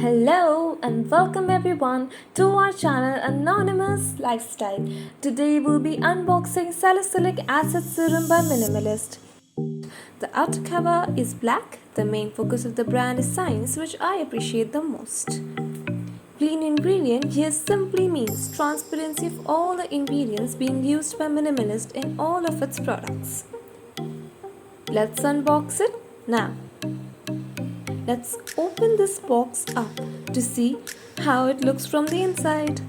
Hello and welcome everyone to our channel Anonymous Lifestyle. Today we'll be unboxing Salicylic Acid Serum by Minimalist. The outer cover is black. The main focus of the brand is science, which I appreciate the most. Clean ingredient here simply means transparency of all the ingredients being used by Minimalist in all of its products. Let's unbox it now. Let's open this box up to see how it looks from the inside.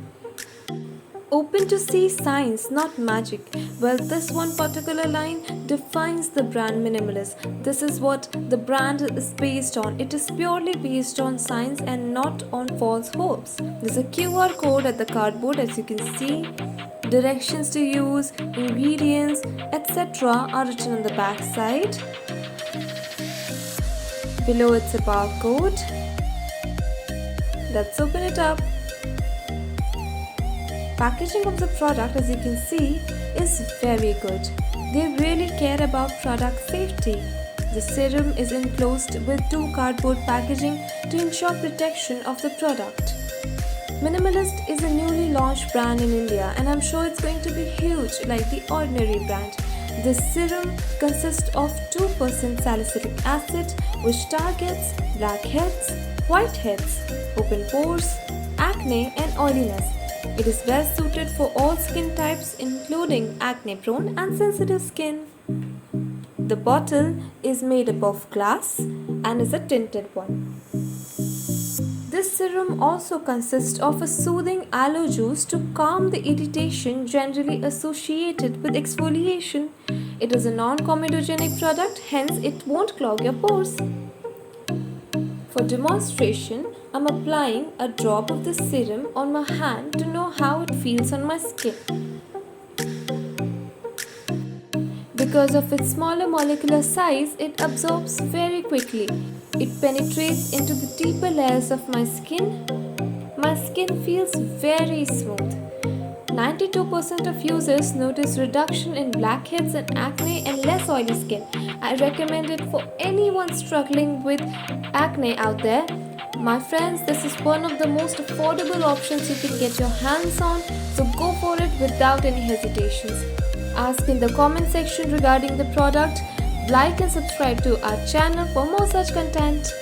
Open to see science, not magic. Well, this one particular line defines the brand Minimalist. This is what the brand is based on. It is purely based on science and not on false hopes. There's a QR code at the cardboard, as you can see. Directions to use, ingredients, etc. are written on the back side. Below it's a barcode. Let's open it up. Packaging of the product, as you can see, is very good. They really care about product safety. The serum is enclosed with 2 cardboard packaging to ensure protection of the product. Minimalist is a newly launched brand in India and I'm sure it's going to be huge like the ordinary brand. This serum consists of 2% salicylic acid, which targets blackheads, whiteheads, open pores, acne and oiliness. It is well suited for all skin types including acne-prone and sensitive skin. The bottle is made up of glass and is a tinted one. This serum also consists of a soothing aloe juice to calm the irritation generally associated with exfoliation. It is a non-comedogenic product, hence it won't clog your pores. For demonstration, I'm applying a drop of the serum on my hand to know how it feels on my skin. Because of its smaller molecular size, it absorbs very quickly. It penetrates into the deeper layers of my skin. My skin feels very smooth. 92% of users notice reduction in blackheads and acne and less oily skin. I recommend it for anyone struggling with acne out there. My friends, this is one of the most affordable options you can get your hands on, so go for it without any hesitations. Ask in the comment section regarding the product. Like and subscribe to our channel for more such content.